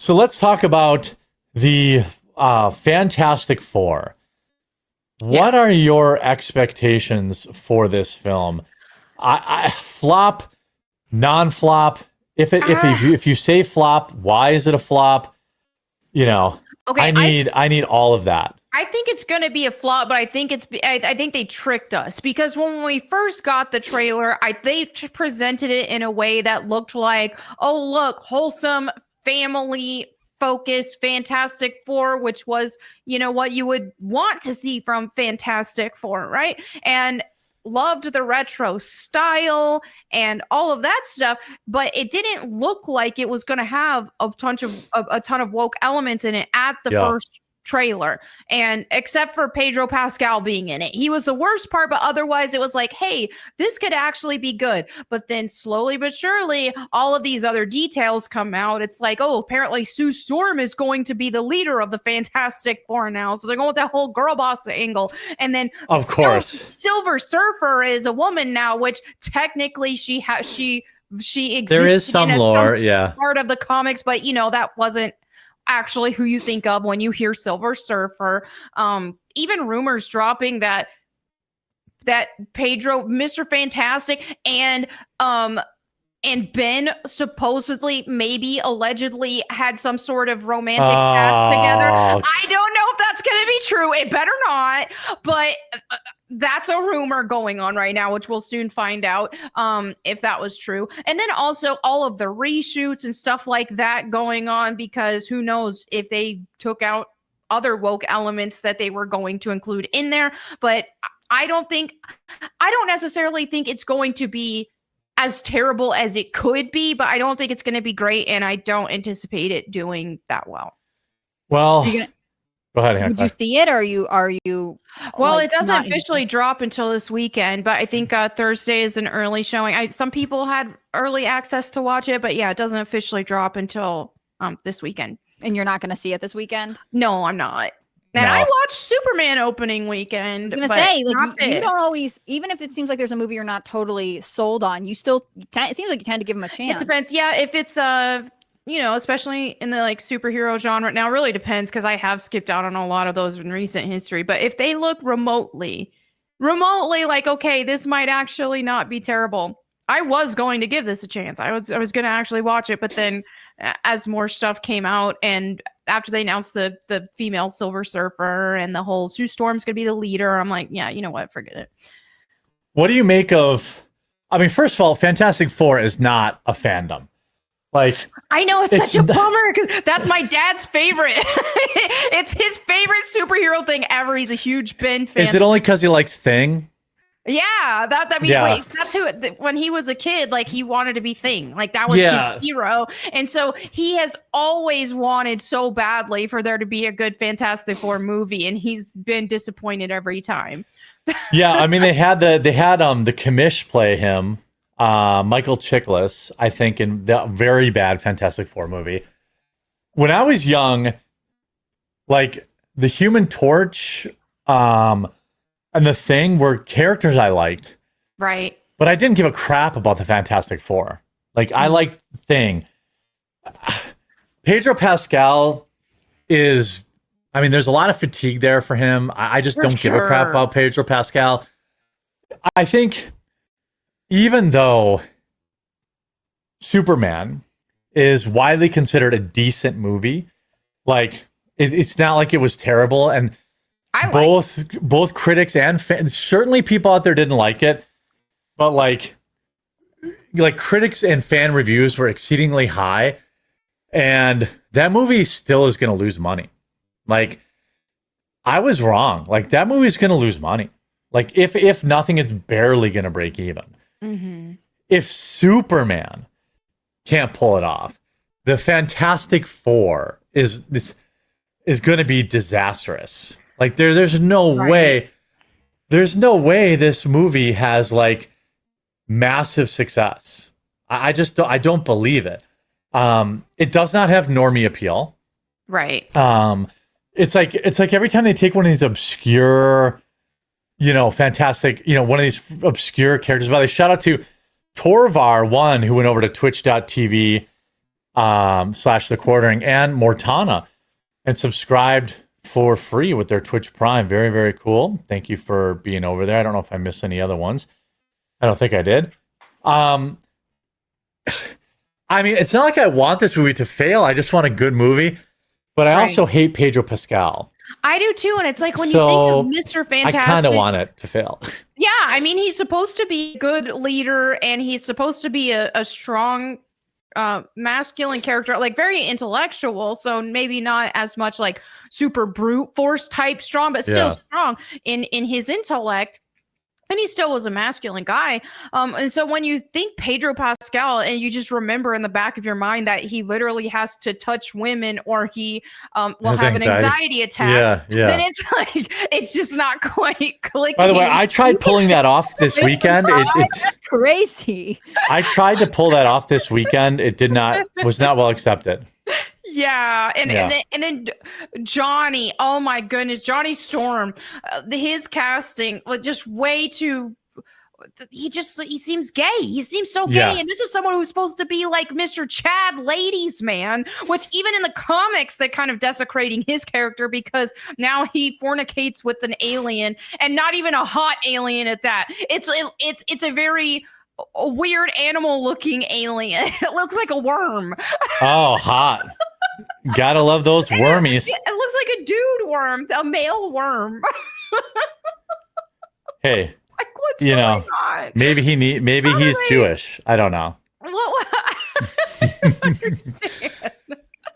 So let's talk about the Fantastic Four. What are your expectations for this film? I flop, non-flop. If you say flop, why is it a flop? You know, Okay, I need all of that. I think it's going to be a flop, but I think they tricked us because when we first got the trailer, they presented it in a way that looked like, oh, look, wholesome, family focused Fantastic Four, which was, what you would want to see from Fantastic Four, right? And loved the retro style and all of that stuff, but it didn't look like it was going to have a ton of woke elements in it at the first trailer, and except for Pedro Pascal being in it. He was the worst part, but otherwise it was like, hey, this could actually be good. But then slowly but surely all of these other details come out. It's like, oh, apparently Sue Storm is going to be the leader of the Fantastic Four now, so they're going with that whole girl boss angle. And then of course Silver Surfer is a woman now, which technically she exists. There is some lore, part of the comics, but that wasn't actually who you think of when you hear Silver Surfer. Even rumors dropping that Pedro, Mr. Fantastic, and Ben supposedly, maybe allegedly, had some sort of romantic past together. I don't know if that's going to be true. It better not, but that's a rumor going on right now, which we'll soon find out if that was true. And then also all of the reshoots and stuff like that going on, because who knows if they took out other woke elements that they were going to include in there. But I don't necessarily think it's going to be as terrible as it could be, but I don't think it's going to be great, and I don't anticipate it doing that well. Well, go ahead, Hannah. Did you see it, or are you? Well, it doesn't officially drop until this weekend, but I think Thursday is an early showing. Some people had early access to watch it, but yeah, it doesn't officially drop until this weekend. And you're not going to see it this weekend? No, I'm not. And I watched Superman opening weekend. I was going to say, like, you don't always, even if it seems like there's a movie you're not totally sold on, it seems like you tend to give them a chance. It depends. Yeah, if it's especially in the like superhero genre. Now, it really depends, because I have skipped out on a lot of those in recent history. But if they look remotely like, okay, this might actually not be terrible, I was going to give this a chance. I was going to actually watch it. But then as more stuff came out, and after they announced the female Silver Surfer and the whole Sue Storm's going to be the leader, I'm like, yeah, you know what? Forget it. What do you make of, I mean, first of all, Fantastic Four is not a fandom. Like, I know it's such a bummer, because that's my dad's favorite. It's his favorite superhero thing ever. He's a huge Ben fan. Is it only because he likes Thing? Yeah, wait, that's who. When he was a kid, like, he wanted to be Thing. Like, that was his hero, and so he has always wanted so badly for there to be a good Fantastic Four movie, and he's been disappointed every time. Yeah, I mean, they had the commish play him. Michael Chiklis, I think, in the very bad Fantastic Four movie. When I was young, like, the Human Torch and the Thing were characters I liked. Right. But I didn't give a crap about the Fantastic Four. Like, I liked Thing. Pedro Pascal is, I mean, there's a lot of fatigue there for him. I just don't give a crap about Pedro Pascal. I think, even though Superman is widely considered a decent movie, like, it's not like it was terrible, and both critics and fans, certainly people out there didn't like it, but like critics and fan reviews were exceedingly high, and that movie still is going to lose money. Like, I was wrong. Like, that movie is going to lose money. Like, if nothing, it's barely going to break even. Mm-hmm. If Superman can't pull it off, the Fantastic Four is going to be disastrous. Like, there's no way this movie has like massive success. I don't believe it. It does not have normie appeal. Right. It's like every time they take one of these obscure, fantastic, one of these obscure characters. By the way, shout out to Torvar1, who went over to twitch.tv / The Quartering and Mortana, and subscribed for free with their Twitch Prime. Very, very cool. Thank you for being over there. I don't know if I missed any other ones. I don't think I did. I mean, it's not like I want this movie to fail. I just want a good movie. But I also hate Pedro Pascal. I do too. And it's like when you think of Mr. Fantastic, I kind of want it to fail. Yeah. I mean, he's supposed to be a good leader and he's supposed to be a strong masculine character, like very intellectual. So maybe not as much like super brute force type strong, but still strong in his intellect. And he still was a masculine guy. And so when you think Pedro Pascal and you just remember in the back of your mind that he literally has to touch women or he will have an anxiety attack, then it's like, it's just not quite clicking. By the way, I tried pulling that off this weekend. That's crazy. I tried to pull that off this weekend. It was not well accepted. Yeah, and then Johnny, oh my goodness, Johnny Storm, his casting was just way too. He seems gay. He seems so gay, and this is someone who's supposed to be like Mr. Chad Ladies Man, which even in the comics they're kind of desecrating his character because now he fornicates with an alien, and not even a hot alien at that. It's a very weird animal looking alien. It looks like a worm. Oh, hot. Gotta love those wormies. It looks like a dude worm, a male worm. Hey, like what's going on? Maybe he's Jewish. I don't know. I don't understand.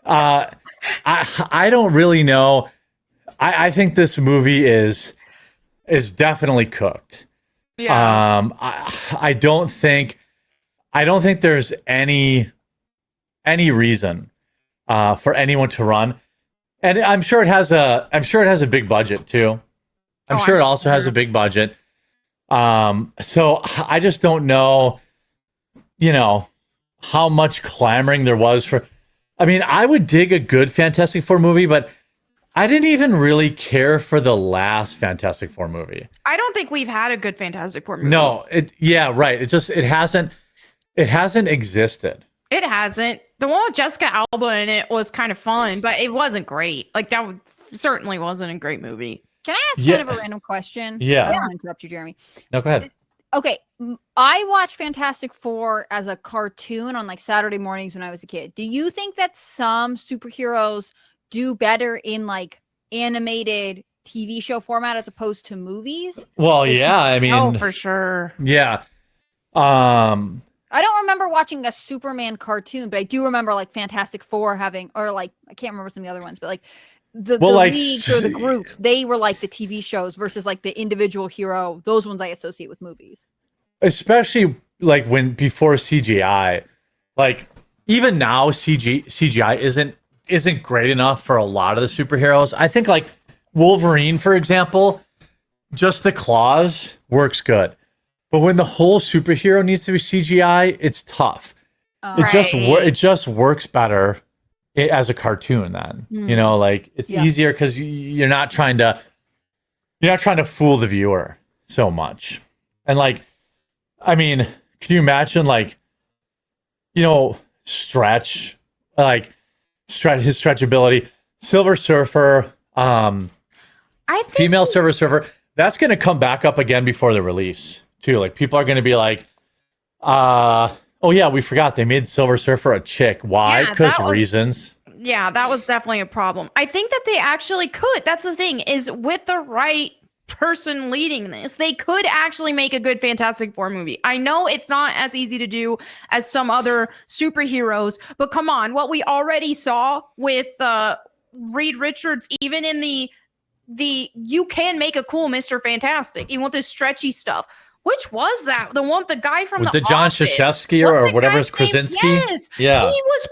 I don't really know. I think this movie is definitely cooked. Yeah. I don't think there's any reason for anyone to run, and I'm sure it has a big budget too. I'm sure it also has a big budget. So I just don't know, how much clamoring there was for. I mean, I would dig a good Fantastic Four movie, but I didn't even really care for the last Fantastic Four movie. I don't think we've had a good Fantastic Four movie. No, right. It hasn't existed. It hasn't. The one with Jessica Alba in it was kind of fun, but it wasn't great. Like certainly wasn't a great movie. Can I ask kind of a random question? Yeah. I don't want to interrupt you, Jeremy. No, go ahead. Okay. I watched Fantastic Four as a cartoon on like Saturday mornings when I was a kid. Do you think that some superheroes do better in like animated TV show format as opposed to movies? Well, yeah, I mean, for sure. Yeah. I don't remember watching a Superman cartoon, but I do remember like Fantastic Four having, or like, I can't remember some of the other ones, but like the leagues or the groups, they were like the TV shows versus like the individual hero. Those ones I associate with movies. Especially like before CGI, like even now CGI isn't great enough for a lot of the superheroes. I think like Wolverine, for example, just the claws works good. But when the whole superhero needs to be CGI, it's tough. It just works better as a cartoon then. Like it's easier because you're not trying to fool the viewer so much. And like, I mean, can you imagine like, Stretch, his stretchability, Silver Surfer, female Silver Surfer, that's going to come back up again before the release too. Like people are going to be like, oh yeah, we forgot they made Silver Surfer a chick. Why? Because reasons. Yeah, that was definitely a problem. I think that they actually could. That's the thing, is with the right person leading this, they could actually make a good Fantastic Four movie. I know it's not as easy to do as some other superheroes, but come on, what we already saw with Reed Richards, even in the you can make a cool Mr. Fantastic, even with this stretchy stuff. Which was that? The one, the guy from the John Kraszewski or whatever, Krasinski? Yes. Yeah. He was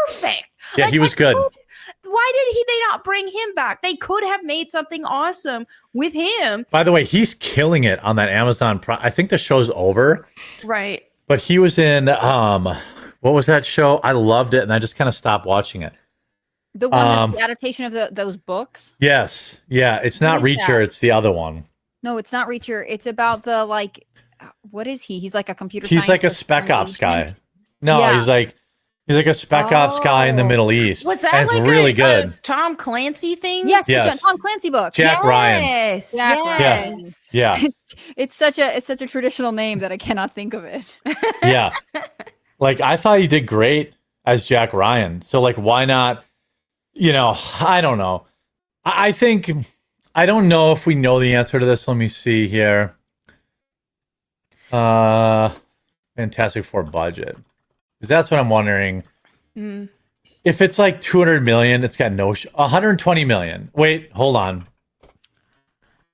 perfect. Yeah, he was good. Why did they not bring him back? They could have made something awesome with him. By the way, he's killing it on that Amazon Prime. I think the show's over. Right. But he was in what was that show? I loved it and I just kind of stopped watching it. The one that's the adaptation of those books? Yes. Yeah. It's not Reacher, it's the other one. No, it's not Reacher. It's about the like, what is he? He's like a computer. He's like a spec ops guy. No, he's like He's like a spec ops guy in the Middle East. Was that and like it's really good. a Tom Clancy thing? Yes, Yes. the Tom Clancy book. Jack Ryan. Yes. Jack Yes. Yeah. It's such a traditional name that I cannot think of it. Yeah. Like, I thought he did great as Jack Ryan. So, like, why not? You know, I don't know. I think, I don't know if we know the answer to this. Let me see here. Fantastic Four budget. Because that's what I'm wondering. If it's like 200 million, it's got 120 million. Wait, hold on.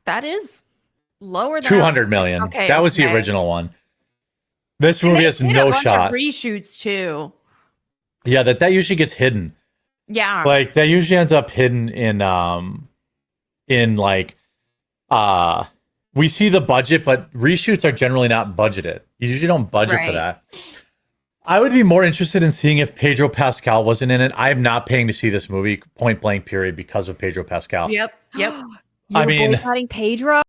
That is lower than 200 million. Okay, that was the original one. This movie has did no a bunch shot. Of reshoots too. Yeah, that usually gets hidden. Yeah. Like that usually ends up hidden in like we see the budget, but reshoots are generally not budgeted. You usually don't budget for that. I would be more interested in seeing if Pedro Pascal wasn't in it. I am not paying to see this movie, point blank, period, because of Pedro Pascal. Yep. I mean, boycotting Pedro.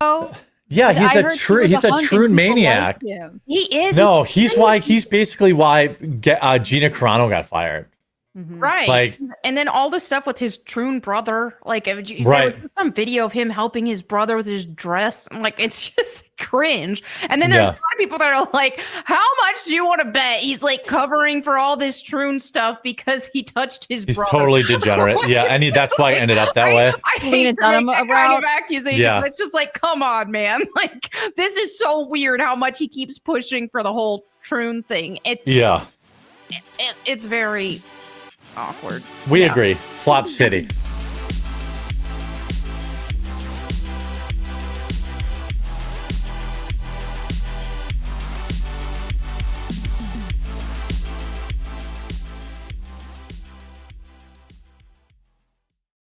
Yeah, he's a true maniac. Like he is. No, he's basically why Gina Carano got fired. Right. Like, and then all the stuff with his Troon brother, like there was some video of him helping his brother with his dress. I'm like, it's just cringe. And then there's a lot of people that are like, how much do you want to bet he's like covering for all this Troon stuff because he touched his brother? He's totally degenerate. Yeah, and that's why I ended up that way. I hate that kind of accusation. But it's just like, come on, man. Like, this is so weird how much he keeps pushing for the whole Troon thing. It's very awkward. We agree. Flop City.